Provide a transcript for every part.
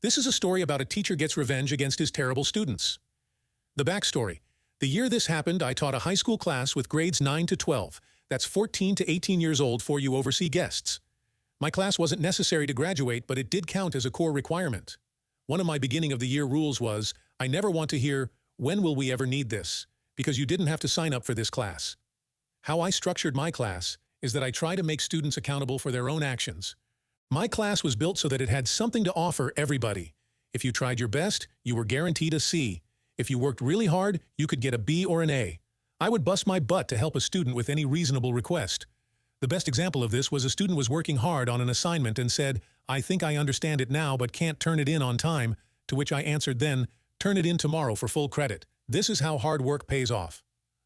This is a story about a teacher gets revenge against his terrible students. The backstory. The year this happened, I taught a high school class with grades 9 to 12. That's 14 to 18 years old for you overseas guests. My class wasn't necessary to graduate, but it did count as a core requirement. One of my beginning of the year rules was, I never want to hear, when will we ever need this? Because you didn't have to sign up for this class. How I structured my class is that I try to make students accountable for their own actions. My class was built so that it had something to offer everybody. If you tried your best, you were guaranteed a C. If you worked really hard, you could get a B or an A. I would bust my butt to help a student with any reasonable request. The best example of this was a student was working hard on an assignment and said, I think I understand it now but can't turn it in on time, to which I answered then, turn it in tomorrow for full credit. This is how hard work pays off.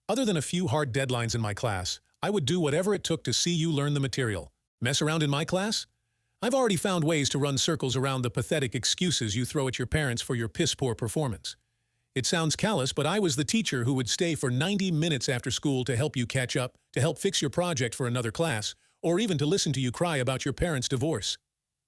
Other than a few hard deadlines in my class, I would do whatever it took to see you learn the material. Mess around in my class? I've already found ways to run circles around the pathetic excuses you throw at your parents for your piss-poor performance. It sounds callous, but I was the teacher who would stay for 90 minutes after school to help you catch up, to help fix your project for another class, or even to listen to you cry about your parents' divorce.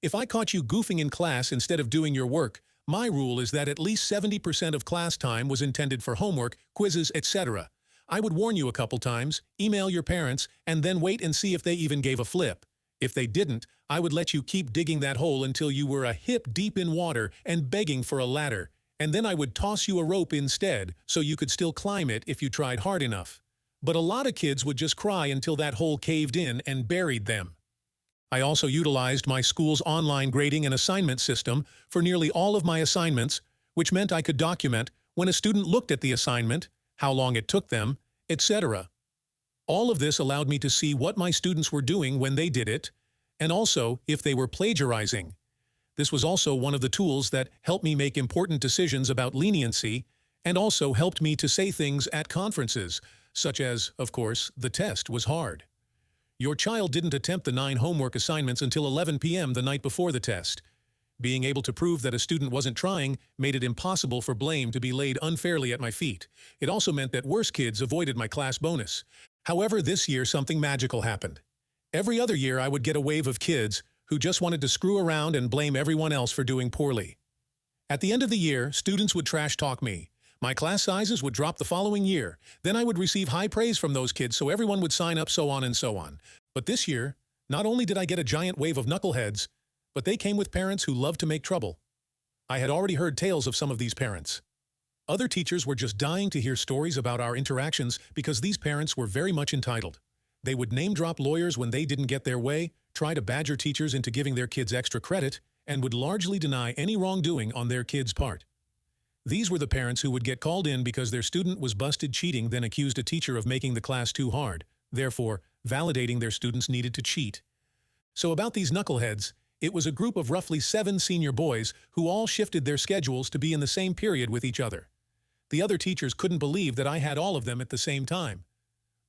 If I caught you goofing in class instead of doing your work, my rule is that at least 70% of class time was intended for homework, quizzes, etc. I would warn you a couple times, email your parents, and then wait and see if they even gave a flip. If they didn't, I would let you keep digging that hole until you were a hip deep in water and begging for a ladder, and then I would toss you a rope instead so you could still climb it if you tried hard enough. But a lot of kids would just cry until that hole caved in and buried them. I also utilized my school's online grading and assignment system for nearly all of my assignments, which meant I could document when a student looked at the assignment, how long it took them, etc. All of this allowed me to see what my students were doing when they did it, and also if they were plagiarizing. This was also one of the tools that helped me make important decisions about leniency and also helped me to say things at conferences, such as, of course, the test was hard. Your child didn't attempt the 9 homework assignments until 11 p.m. the night before the test. Being able to prove that a student wasn't trying made it impossible for blame to be laid unfairly at my feet. It also meant that worse kids avoided my class bonus. However, this year something magical happened. Every other year I would get a wave of kids who just wanted to screw around and blame everyone else for doing poorly. At the end of the year, students would trash talk me. My class sizes would drop the following year. Then I would receive high praise from those kids so everyone would sign up, so on and so on. But this year, not only did I get a giant wave of knuckleheads, but they came with parents who loved to make trouble. I had already heard tales of some of these parents. Other teachers were just dying to hear stories about our interactions because these parents were very much entitled. They would name-drop lawyers when they didn't get their way, try to badger teachers into giving their kids extra credit, and would largely deny any wrongdoing on their kids' part. These were the parents who would get called in because their student was busted cheating, then accused a teacher of making the class too hard, therefore validating their students needed to cheat. So about these knuckleheads, it was a group of roughly 7 senior boys who all shifted their schedules to be in the same period with each other. The other teachers couldn't believe that I had all of them at the same time,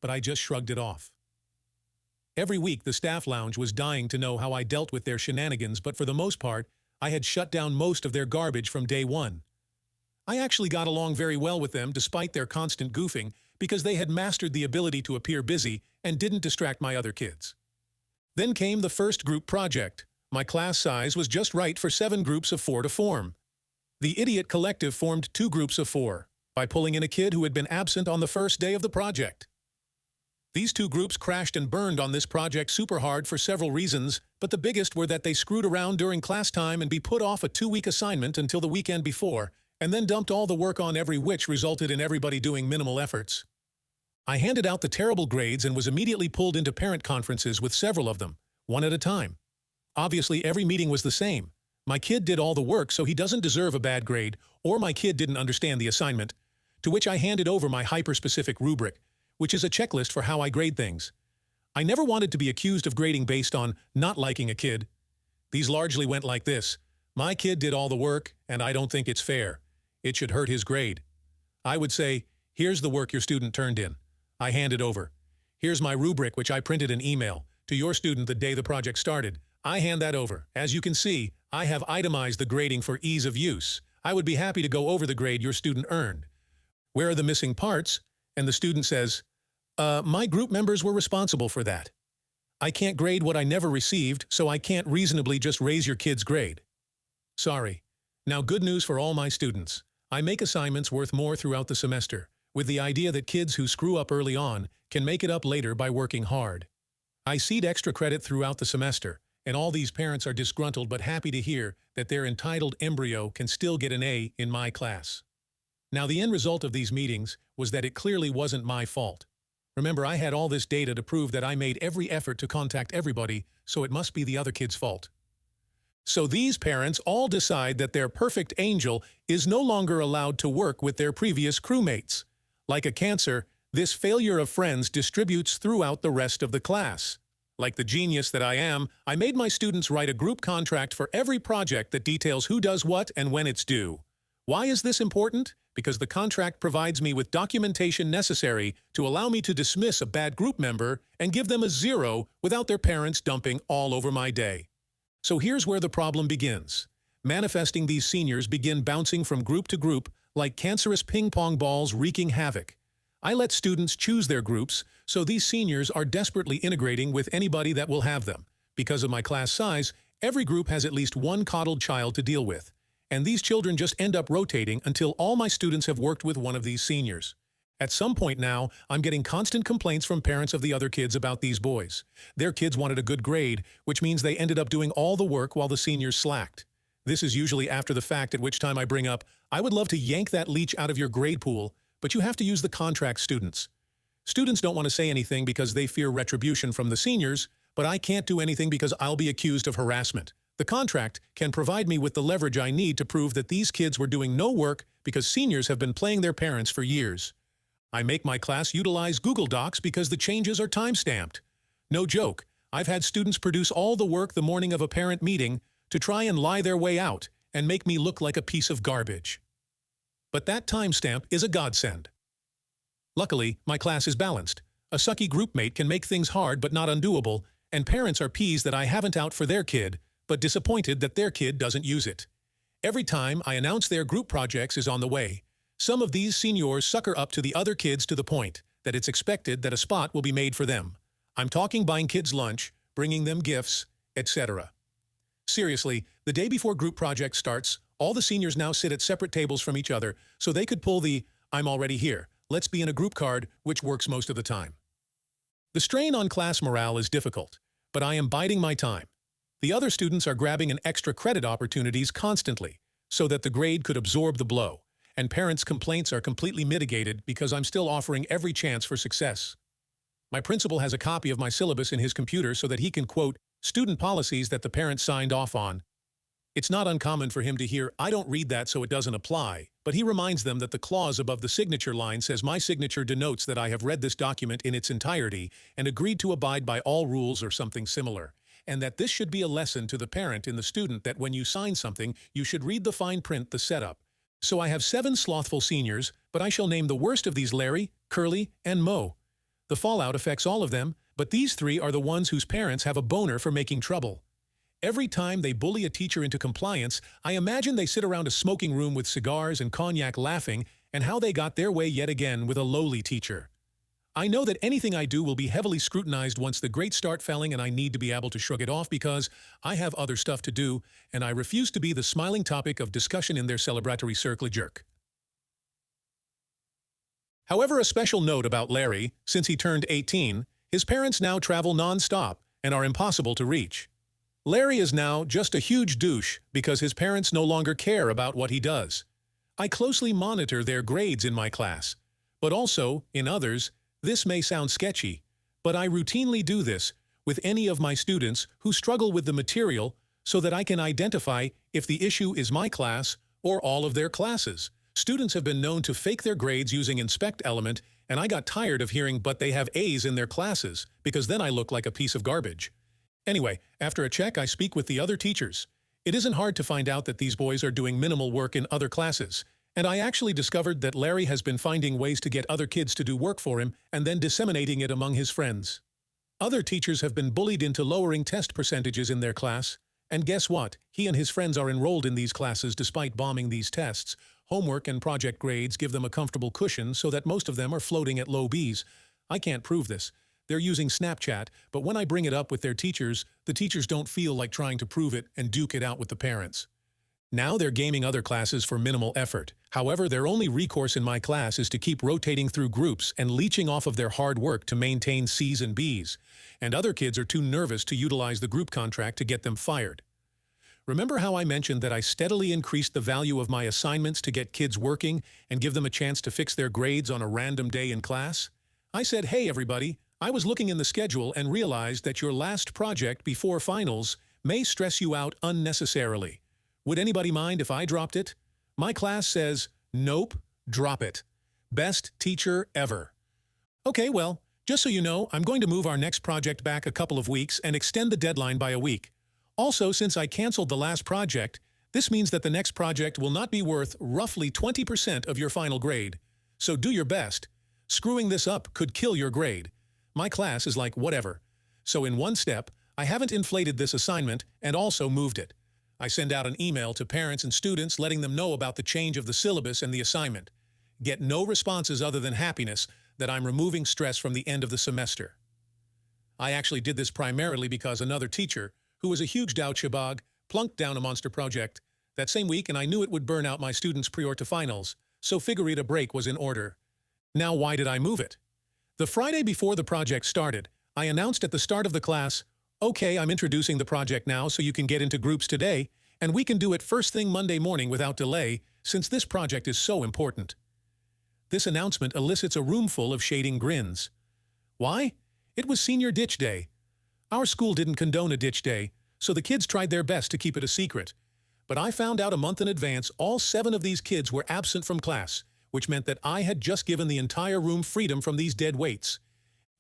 but I just shrugged it off. Every week, the staff lounge was dying to know how I dealt with their shenanigans, but for the most part, I had shut down most of their garbage from day one. I actually got along very well with them despite their constant goofing because they had mastered the ability to appear busy and didn't distract my other kids. Then came the first group project. My class size was just right for 7 groups of 4 to form. The Idiot Collective formed 2 groups of 4 by pulling in a kid who had been absent on the first day of the project. These 2 groups crashed and burned on this project super hard for several reasons, but the biggest were that they screwed around during class time and be put off a 2-week assignment until the weekend before, and then dumped all the work on every, which resulted in everybody doing minimal efforts. I handed out the terrible grades and was immediately pulled into parent conferences with several of them, one at a time. Obviously, every meeting was the same. My kid did all the work, so he doesn't deserve a bad grade, or my kid didn't understand the assignment, to which I handed over my hyper-specific rubric, which is a checklist for how I grade things. I never wanted to be accused of grading based on not liking a kid. These largely went like this: my kid did all the work, and I don't think it's fair. It should hurt his grade. I would say, here's the work your student turned in. I hand it over. Here's my rubric, which I printed an email to your student the day the project started. I hand that over. As you can see, I have itemized the grading for ease of use. I would be happy to go over the grade your student earned. Where are the missing parts? And the student says, my group members were responsible for that. I can't grade what I never received, so I can't reasonably just raise your kid's grade. Sorry, Now, good news for all my students. I make assignments worth more throughout the semester, with the idea that kids who screw up early on can make it up later by working hard. I seed extra credit throughout the semester, and all these parents are disgruntled but happy to hear that their entitled embryo can still get an A in my class. Now, the end result of these meetings was that it clearly wasn't my fault. Remember, I had all this data to prove that I made every effort to contact everybody, so it must be the other kid's fault. So these parents all decide that their perfect angel is no longer allowed to work with their previous crewmates. Like a cancer, this failure of friends distributes throughout the rest of the class. Like the genius that I am, I made my students write a group contract for every project that details who does what and when it's due. Why is this important? Because the contract provides me with documentation necessary to allow me to dismiss a bad group member and give them a 0 without their parents dumping all over my day. So here's where the problem begins. Manifesting these seniors begin bouncing from group to group like cancerous ping-pong balls wreaking havoc. I let students choose their groups, so these seniors are desperately integrating with anybody that will have them. Because of my class size, every group has at least one coddled child to deal with. And these children just end up rotating until all my students have worked with one of these seniors. At some point now, I'm getting constant complaints from parents of the other kids about these boys. Their kids wanted a good grade, which means they ended up doing all the work while the seniors slacked. This is usually after the fact, at which time I bring up, I would love to yank that leech out of your grade pool, but you have to use the contract students. Students don't want to say anything because they fear retribution from the seniors, but I can't do anything because I'll be accused of harassment. The contract can provide me with the leverage I need to prove that these kids were doing no work because seniors have been playing their parents for years. I make my class utilize Google Docs because the changes are time-stamped. No joke, I've had students produce all the work the morning of a parent meeting to try and lie their way out and make me look like a piece of garbage. But that timestamp is a godsend. Luckily, my class is balanced. A sucky groupmate can make things hard but not undoable, and parents are peas that I haven't out for their kid, but disappointed that their kid doesn't use it. Every time I announce their group projects is on the way, some of these seniors sucker up to the other kids to the point that it's expected that a spot will be made for them. I'm talking buying kids lunch, bringing them gifts, etc. Seriously, the day before group project starts, all the seniors now sit at separate tables from each other so they could pull the "I'm already here, let's be in a group" card, which works most of the time. The strain on class morale is difficult, but I am biding my time. The other students are grabbing an extra credit opportunities constantly so that the grade could absorb the blow, and parents' complaints are completely mitigated because I'm still offering every chance for success. My principal has a copy of my syllabus in his computer so that he can quote student policies that the parents signed off on. It's not uncommon for him to hear, "I don't read that so it doesn't apply," but he reminds them that the clause above the signature line says my signature denotes that I have read this document in its entirety and agreed to abide by all rules or something similar, and that this should be a lesson to the parent and the student that when you sign something, you should read the fine print, the setup. So I have 7 slothful seniors, but I shall name the worst of these Larry, Curly, and Mo. The fallout affects all of them, but these 3 are the ones whose parents have a boner for making trouble. Every time they bully a teacher into compliance, I imagine they sit around a smoking room with cigars and cognac laughing and how they got their way yet again with a lowly teacher. I know that anything I do will be heavily scrutinized once the greats start felling, and I need to be able to shrug it off because I have other stuff to do, and I refuse to be the smiling topic of discussion in their celebratory circle jerk. However, a special note about Larry: since he turned 18, his parents now travel non-stop and are impossible to reach. Larry is now just a huge douche because his parents no longer care about what he does. I closely monitor their grades in my class, but also, in others, this may sound sketchy, but I routinely do this with any of my students who struggle with the material so that I can identify if the issue is my class or all of their classes. Students have been known to fake their grades using Inspect Element, and I got tired of hearing "but they have A's in their classes" because then I look like a piece of garbage. Anyway, after a check, I speak with the other teachers. It isn't hard to find out that these boys are doing minimal work in other classes, and I actually discovered that Larry has been finding ways to get other kids to do work for him and then disseminating it among his friends. Other teachers have been bullied into lowering test percentages in their class, and guess what? He and his friends are enrolled in these classes despite bombing these tests. Homework and project grades give them a comfortable cushion so that most of them are floating at low B's. I can't prove this. They're using Snapchat, but when I bring it up with their teachers, the teachers don't feel like trying to prove it and duke it out with the parents. Now they're gaming other classes for minimal effort. However, their only recourse in my class is to keep rotating through groups and leeching off of their hard work to maintain C's and B's. And other kids are too nervous to utilize the group contract to get them fired. Remember how I mentioned that I steadily increased the value of my assignments to get kids working and give them a chance to fix their grades on a random day in class? I said, hey everybody, I was looking in the schedule and realized that your last project before finals may stress you out unnecessarily. Would anybody mind if I dropped it? My class says, nope, drop it. Best teacher ever. Okay, well, just so you know, I'm going to move our next project back a couple of weeks and extend the deadline by a week. Also, since I canceled the last project, this means that the next project will not be worth roughly 20% of your final grade. So do your best. Screwing this up could kill your grade. My class is like whatever. So in one step, I haven't inflated this assignment and also moved it. I send out an email to parents and students letting them know about the change of the syllabus and the assignment. Get no responses other than happiness that I'm removing stress from the end of the semester. I actually did this primarily because another teacher, who was a huge douchebag, plunked down a monster project that same week, and I knew it would burn out my students prior to finals, so figured a break was in order. Now why did I move it? The Friday before the project started, I announced at the start of the class, okay, I'm introducing the project now so you can get into groups today, and we can do it first thing Monday morning without delay, since this project is so important. This announcement elicits a roomful of shading grins. Why? It was senior ditch day. Our school didn't condone a ditch day, so the kids tried their best to keep it a secret. But I found out a month in advance all 7 of these kids were absent from class, which meant that I had just given the entire room freedom from these dead weights.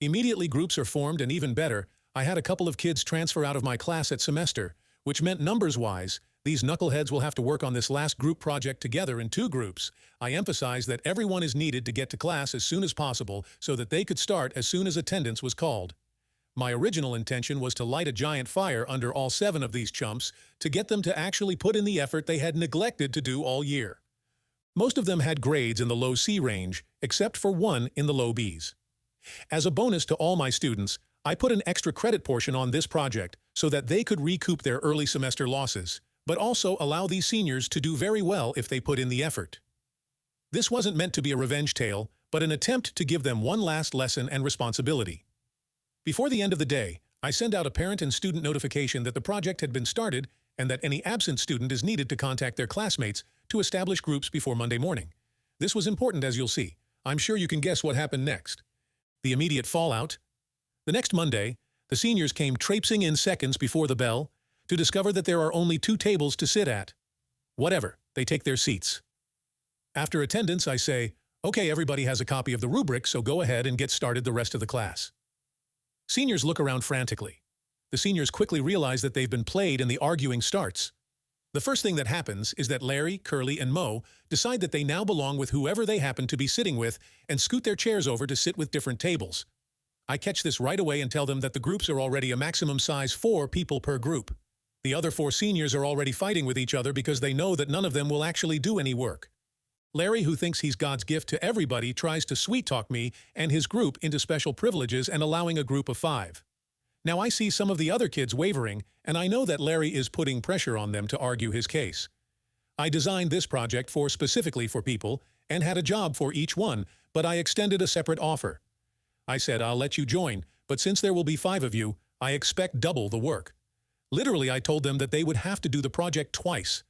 Immediately groups are formed, and even better, I had a couple of kids transfer out of my class at semester, which meant numbers-wise, these knuckleheads will have to work on this last group project together in 2 groups. I emphasized that everyone is needed to get to class as soon as possible so that they could start as soon as attendance was called. My original intention was to light a giant fire under all 7 of these chumps to get them to actually put in the effort they had neglected to do all year. Most of them had grades in the low C range, except for 1 in the low Bs. As a bonus to all my students, I put an extra credit portion on this project so that they could recoup their early semester losses, but also allow these seniors to do very well if they put in the effort. This wasn't meant to be a revenge tale, but an attempt to give them one last lesson and responsibility. Before the end of the day, I send out a parent and student notification that the project had been started and that any absent student is needed to contact their classmates to establish groups before Monday morning. This was important, as you'll see. I'm sure you can guess what happened next. The immediate fallout. The next Monday, the seniors came traipsing in seconds before the bell to discover that there are only 2 tables to sit at. Whatever, they take their seats. After attendance, I say, okay, everybody has a copy of the rubric, so go ahead and get started the rest of the class. Seniors look around frantically. The seniors quickly realize that they've been played and the arguing starts. The first thing that happens is that Larry, Curly, and Mo decide that they now belong with whoever they happen to be sitting with and scoot their chairs over to sit with different tables. I catch this right away and tell them that the groups are already a maximum size 4 people per group. The other 4 seniors are already fighting with each other because they know that none of them will actually do any work. Larry, who thinks he's God's gift to everybody, tries to sweet-talk me and his group into special privileges and allowing a group of 5. Now I see some of the other kids wavering, and I know that Larry is putting pressure on them to argue his case. I designed this project specifically for people and had a job for each one, but I extended a separate offer. I said, I'll let you join, but since there will be 5 of you, I expect double the work. Literally, I told them that they would have to do the project twice.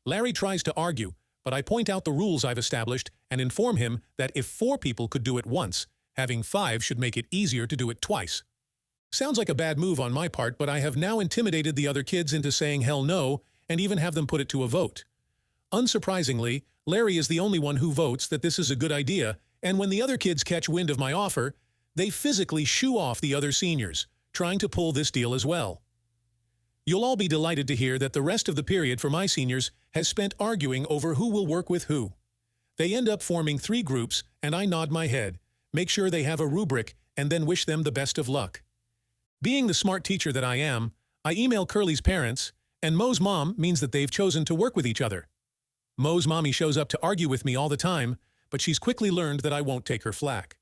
Larry tries to argue, but I point out the rules I've established and inform him that if 4 people could do it once, having 5 should make it easier to do it twice. Sounds like a bad move on my part, but I have now intimidated the other kids into saying hell no and even have them put it to a vote. Unsurprisingly, Larry is the only one who votes that this is a good idea, and when the other kids catch wind of my offer, they physically shoo off the other seniors, trying to pull this deal as well. You'll all be delighted to hear that the rest of the period for my seniors has spent arguing over who will work with who. They end up forming 3 groups, and I nod my head, make sure they have a rubric, and then wish them the best of luck. Being the smart teacher that I am, I email Curly's parents, and Mo's mom means that they've chosen to work with each other. Mo's mommy shows up to argue with me all the time, but she's quickly learned that I won't take her flack.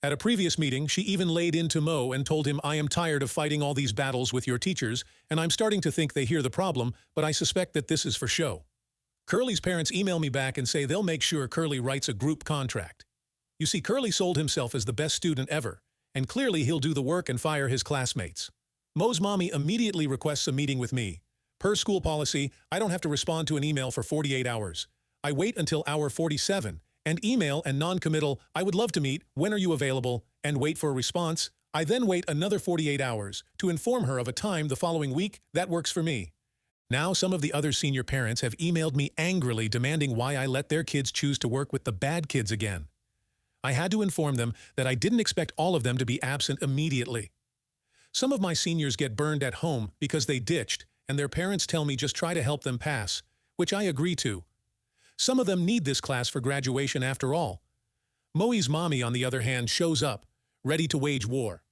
At a previous meeting, she even laid into Mo and told him, I am tired of fighting all these battles with your teachers, and I'm starting to think they hear the problem, but I suspect that this is for show. Curly's parents email me back and say they'll make sure Curly writes a group contract. You see, Curly sold himself as the best student ever, and clearly he'll do the work and fire his classmates. Mo's mommy immediately requests a meeting with me. Per school policy, I don't have to respond to an email for 48 hours. I wait until hour 47, and email and non-committal, "I would love to meet, when are you available?" and wait for a response. I then wait another 48 hours to inform her of a time the following week that works for me. Now some of the other senior parents have emailed me angrily demanding why I let their kids choose to work with the bad kids again. I had to inform them that I didn't expect all of them to be absent immediately. Some of my seniors get burned at home because they ditched, and their parents tell me just try to help them pass, which I agree to. Some of them need this class for graduation after all. Moe's mommy, on the other hand, shows up, ready to wage war.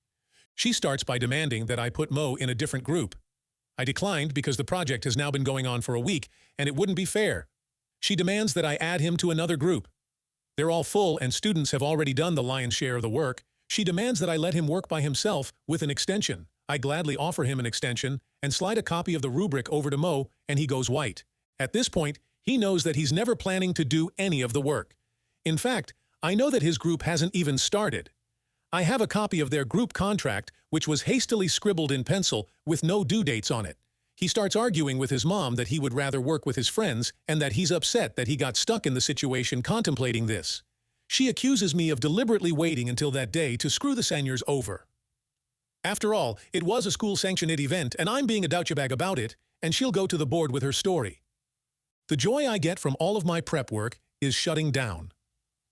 She starts by demanding that I put Mo in a different group. I declined because the project has now been going on for a week, and it wouldn't be fair. She demands that I add him to another group. They're all full, and students have already done the lion's share of the work. She demands that I let him work by himself with an extension. I gladly offer him an extension and slide a copy of the rubric over to Mo, and he goes white. At this point, he knows that he's never planning to do any of the work. In fact, I know that his group hasn't even started. I have a copy of their group contract, which was hastily scribbled in pencil with no due dates on it. He starts arguing with his mom that he would rather work with his friends and that he's upset that he got stuck in the situation contemplating this. She accuses me of deliberately waiting until that day to screw the seniors over. After all, it was a school-sanctioned event, and I'm being a douchebag about it, and she'll go to the board with her story. The joy I get from all of my prep work is shutting down.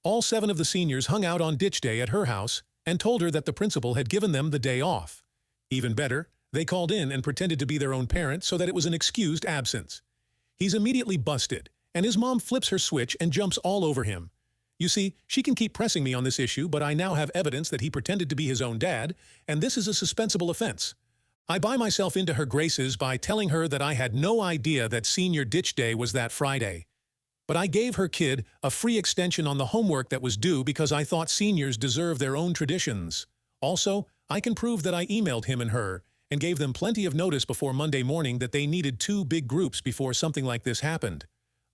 All 7 of the seniors hung out on ditch day at her house and told her that the principal had given them the day off. Even better, they called in and pretended to be their own parent so that it was an excused absence. He's immediately busted, and his mom flips her switch and jumps all over him. You see, she can keep pressing me on this issue, but I now have evidence that he pretended to be his own dad, and this is a suspensible offense. I buy myself into her graces by telling her that I had no idea that senior ditch day was that Friday. But I gave her kid a free extension on the homework that was due because I thought seniors deserve their own traditions. Also, I can prove that I emailed him and her and gave them plenty of notice before Monday morning that they needed 2 big groups before something like this happened.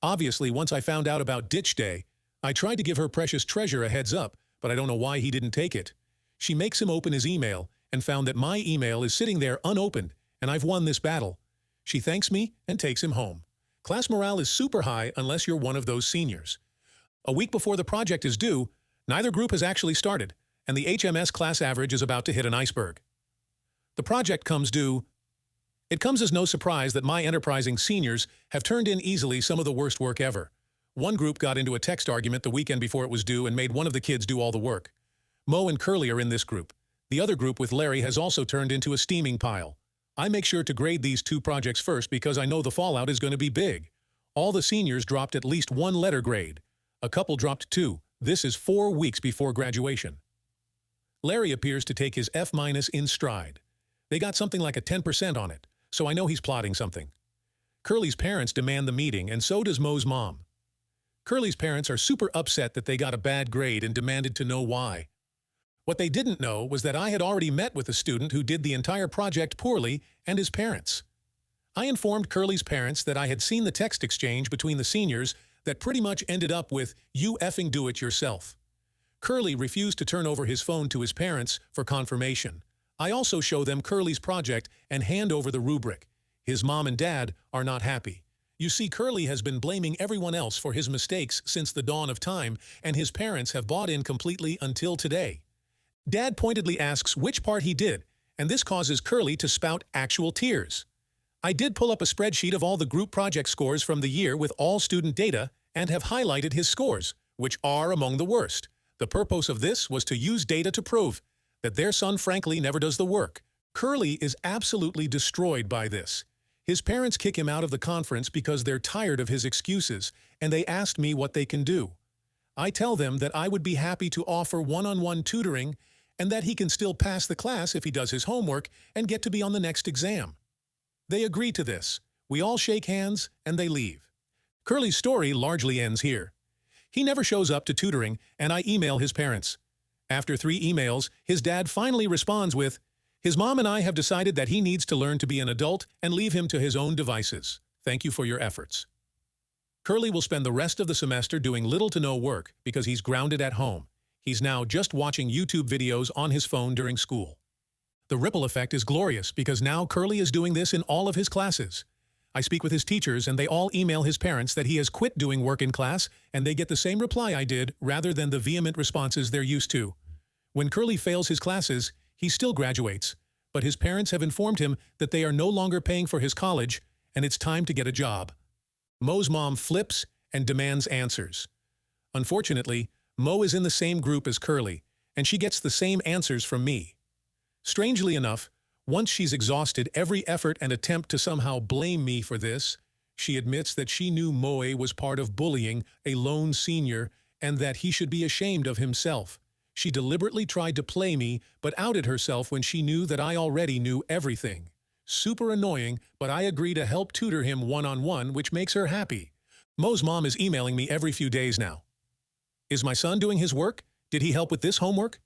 Obviously, once I found out about ditch day, I tried to give her precious treasure a heads up, but I don't know why he didn't take it. She makes him open his email and found that my email is sitting there unopened, and I've won this battle. She thanks me and takes him home. Class morale is super high unless you're one of those seniors. A week before the project is due, neither group has actually started, and the HMS class average is about to hit an iceberg. The project comes due. It comes as no surprise that my enterprising seniors have turned in easily some of the worst work ever. One group got into a text argument the weekend before it was due and made one of the kids do all the work. Mo and Curly are in this group. The other group with Larry has also turned into a steaming pile. I make sure to grade these 2 projects first because I know the fallout is going to be big. All the seniors dropped at least 1 letter grade. A couple dropped 2. This is 4 weeks before graduation. Larry appears to take his F- in stride. They got something like a 10% on it, so I know he's plotting something. Curly's parents demand the meeting, and so does Mo's mom. Curly's parents are super upset that they got a bad grade and demanded to know why. What they didn't know was that I had already met with a student who did the entire project poorly and his parents. I informed Curly's parents that I had seen the text exchange between the seniors that pretty much ended up with, "You effing do it yourself." Curly refused to turn over his phone to his parents for confirmation. I also show them Curly's project and hand over the rubric. His mom and dad are not happy. You see, Curly has been blaming everyone else for his mistakes since the dawn of time, and his parents have bought in completely until today. Dad pointedly asks which part he did, and this causes Curly to spout actual tears. I did pull up a spreadsheet of all the group project scores from the year with all student data and have highlighted his scores, which are among the worst. The purpose of this was to use data to prove that their son frankly never does the work. Curly is absolutely destroyed by this. His parents kick him out of the conference because they're tired of his excuses, and they asked me what they can do. I tell them that I would be happy to offer one-on-one tutoring and that he can still pass the class if he does his homework and get to be on the next exam. They agree to this. We all shake hands, and they leave. Curly's story largely ends here. He never shows up to tutoring, and I email his parents. After 3 emails, his dad finally responds with, "His mom and I have decided that he needs to learn to be an adult and leave him to his own devices. Thank you for your efforts." Curly will spend the rest of the semester doing little to no work because he's grounded at home. He's now just watching YouTube videos on his phone during school. The ripple effect is glorious because now Curly is doing this in all of his classes. I speak with his teachers and they all email his parents that he has quit doing work in class, and they get the same reply I did rather than the vehement responses they're used to. When Curly fails his classes, he still graduates, but his parents have informed him that they are no longer paying for his college and it's time to get a job. Mo's mom flips and demands answers. Unfortunately, Mo is in the same group as Curly, and she gets the same answers from me. Strangely enough, once she's exhausted every effort and attempt to somehow blame me for this, she admits that she knew Moe was part of bullying a lone senior and that he should be ashamed of himself. She deliberately tried to play me, but outed herself when she knew that I already knew everything. Super annoying, but I agree to help tutor him one-on-one, which makes her happy. Mo's mom is emailing me every few days now. Is my son doing his work? Did he help with this homework?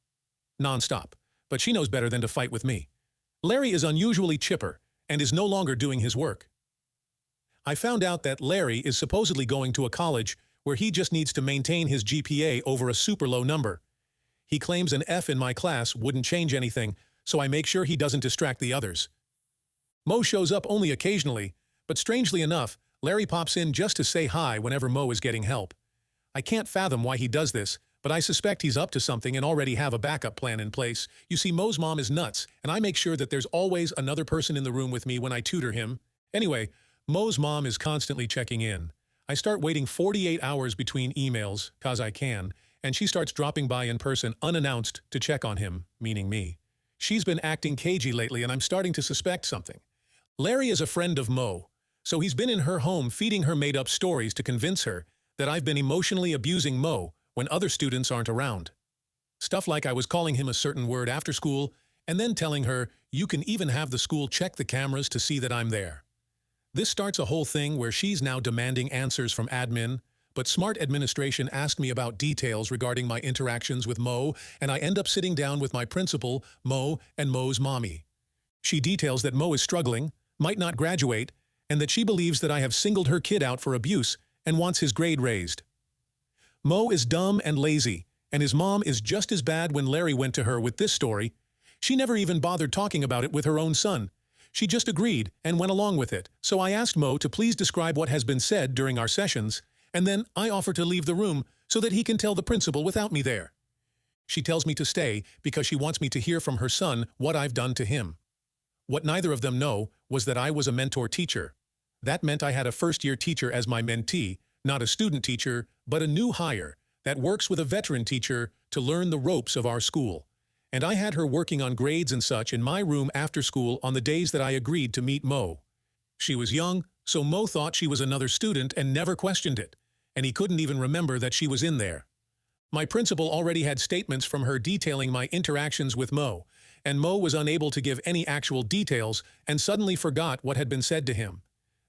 Non-stop, but she knows better than to fight with me. Larry is unusually chipper and is no longer doing his work. I found out that Larry is supposedly going to a college where he just needs to maintain his GPA over a super low number. He claims an F in my class wouldn't change anything, so I make sure he doesn't distract the others. Mo shows up only occasionally, but strangely enough, Larry pops in just to say hi whenever Mo is getting help. I can't fathom why he does this, but I suspect he's up to something and already have a backup plan in place. You see, Mo's mom is nuts, and I make sure that there's always another person in the room with me when I tutor him. Anyway, Mo's mom is constantly checking in. I start waiting 48 hours between emails, 'cause I can, and she starts dropping by in person unannounced to check on him, meaning me. She's been acting cagey lately, and I'm starting to suspect something. Larry is a friend of Mo, so he's been in her home feeding her made-up stories to convince her that I've been emotionally abusing Mo when other students aren't around. Stuff like I was calling him a certain word after school and then telling her, you can even have the school check the cameras to see that I'm there. This starts a whole thing where she's now demanding answers from admin, but smart administration asked me about details regarding my interactions with Mo, and I end up sitting down with my principal, Mo, and Mo's mommy. She details that Mo is struggling, might not graduate, and that she believes that I have singled her kid out for abuse and wants his grade raised. Mo is dumb and lazy, and his mom is just as bad. When Larry went to her with this story, she never even bothered talking about it with her own son. She just agreed and went along with it. So I asked Mo to please describe what has been said during our sessions, and then I offer to leave the room so that he can tell the principal without me there. She tells me to stay because she wants me to hear from her son what I've done to him. What neither of them know was that I was a mentor teacher. That meant I had a first-year teacher as my mentee, not a student teacher, but a new hire that works with a veteran teacher to learn the ropes of our school. And I had her working on grades and such in my room after school on the days that I agreed to meet Mo. She was young, so Mo thought she was another student and never questioned it, and he couldn't even remember that she was in there. My principal already had statements from her detailing my interactions with Mo, and Mo was unable to give any actual details and suddenly forgot what had been said to him.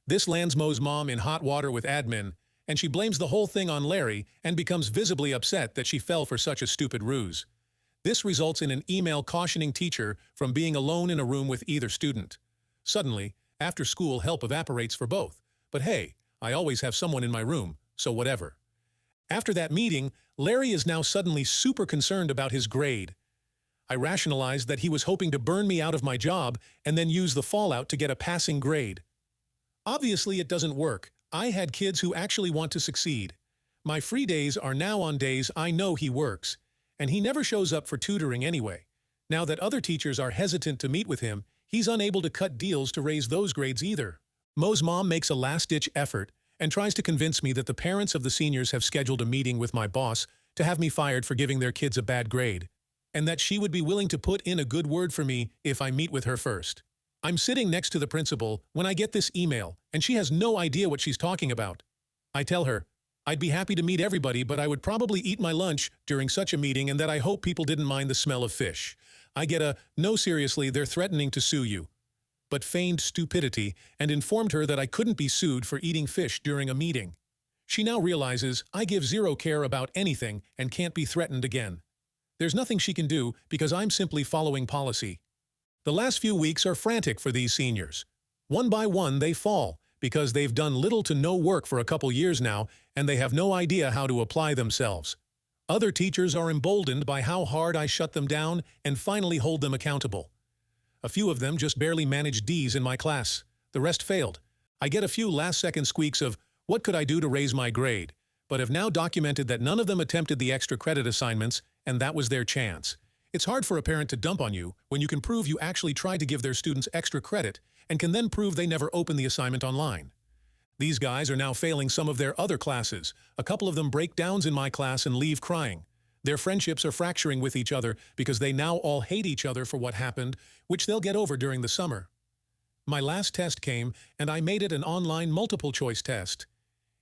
This lands Mo's mom in hot water with admin, and she blames the whole thing on Larry and becomes visibly upset that she fell for such a stupid ruse. This results in an email cautioning teacher from being alone in a room with either student. Suddenly, after school help evaporates for both. But hey, I always have someone in my room, so whatever. After that meeting, Larry is now suddenly super concerned about his grade. I rationalized that he was hoping to burn me out of my job and then use the fallout to get a passing grade. Obviously, it doesn't work. I had kids who actually want to succeed. My free days are now on days I know he works, and he never shows up for tutoring anyway. Now that other teachers are hesitant to meet with him, he's unable to cut deals to raise those grades either. Mo's mom makes a last-ditch effort and tries to convince me that the parents of the seniors have scheduled a meeting with my boss to have me fired for giving their kids a bad grade, and that she would be willing to put in a good word for me if I meet with her first. I'm sitting next to the principal when I get this email, and she has no idea what she's talking about. I tell her, I'd be happy to meet everybody, but I would probably eat my lunch during such a meeting and that I hope people didn't mind the smell of fish. I get a, no seriously, they're threatening to sue you. But feigned stupidity and informed her that I couldn't be sued for eating fish during a meeting. She now realizes I give zero care about anything and can't be threatened again. There's nothing she can do because I'm simply following policy. The last few weeks are frantic for these seniors. One by one they fall because they've done little to no work for a couple years now and they have no idea how to apply themselves. Other teachers are emboldened by how hard I shut them down and finally hold them accountable. A few of them just barely managed D's in my class. The rest failed. I get a few last-second squeaks of, what could I do to raise my grade? But have now documented that none of them attempted the extra credit assignments, and that was their chance. It's hard for a parent to dump on you when you can prove you actually tried to give their students extra credit and can then prove they never opened the assignment online. These guys are now failing some of their other classes. A couple of them break downs in my class and leave crying. Their friendships are fracturing with each other because they now all hate each other for what happened, which they'll get over during the summer. My last test came, and I made it an online multiple-choice test.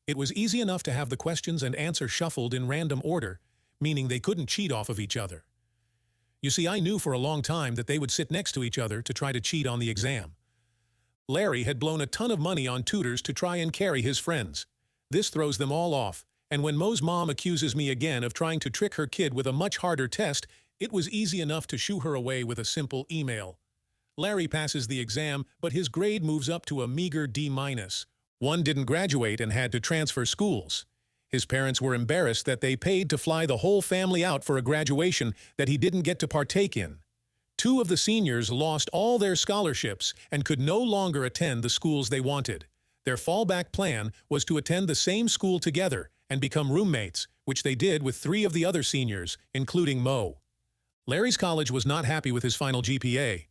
It was easy enough to have the questions and answers shuffled in random order, meaning they couldn't cheat off of each other. You see, I knew for a long time that they would sit next to each other to try to cheat on the exam. Larry had blown a ton of money on tutors to try and carry his friends. This throws them all off, and when Mo's mom accuses me again of trying to trick her kid with a much harder test, it was easy enough to shoo her away with a simple email. Larry passes the exam, but his grade moves up to a meager D-. One didn't graduate and had to transfer schools. His parents were embarrassed that they paid to fly the whole family out for a graduation that he didn't get to partake in. Two of the seniors lost all their scholarships and could no longer attend the schools they wanted. Their fallback plan was to attend the same school together and become roommates, which they did with three of the other seniors, including Mo. Larry's college was not happy with his final GPA.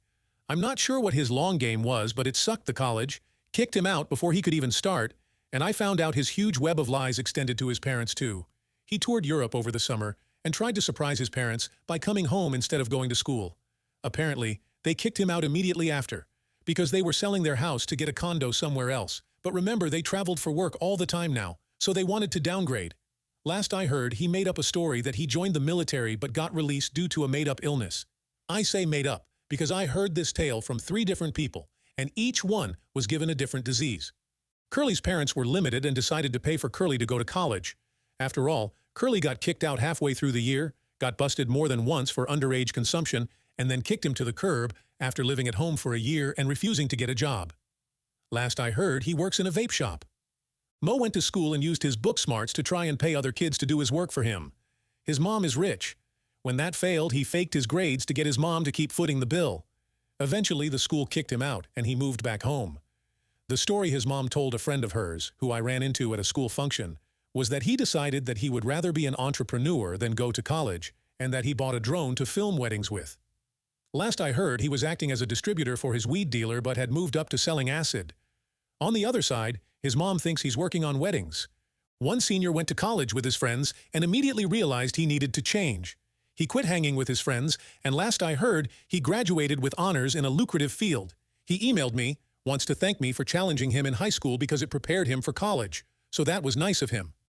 I'm not sure what his long game was, but it sucked the college, kicked him out before he could even start, and I found out his huge web of lies extended to his parents too. He toured Europe over the summer and tried to surprise his parents by coming home instead of going to school. Apparently, they kicked him out immediately after, because they were selling their house to get a condo somewhere else. But remember, they traveled for work all the time now, so they wanted to downgrade. Last I heard, he made up a story that he joined the military but got released due to a made-up illness. I say made up because I heard this tale from 3 different people, and each one was given a different disease. Curly's parents were limited and decided to pay for Curly to go to college. After all, Curly got kicked out halfway through the year, got busted more than once for underage consumption, and then kicked him to the curb after living at home for a year and refusing to get a job. Last I heard, he works in a vape shop. Mo went to school and used his book smarts to try and pay other kids to do his work for him. His mom is rich. When that failed, he faked his grades to get his mom to keep footing the bill. Eventually, the school kicked him out, and he moved back home. The story his mom told a friend of hers, who I ran into at a school function, was that he decided that he would rather be an entrepreneur than go to college, and that he bought a drone to film weddings with. Last I heard, he was acting as a distributor for his weed dealer but had moved up to selling acid. On the other side, his mom thinks he's working on weddings. One senior went to college with his friends and immediately realized he needed to change. He quit hanging with his friends, and last I heard, he graduated with honors in a lucrative field. He emailed me, wants to thank me for challenging him in high school because it prepared him for college. So that was nice of him.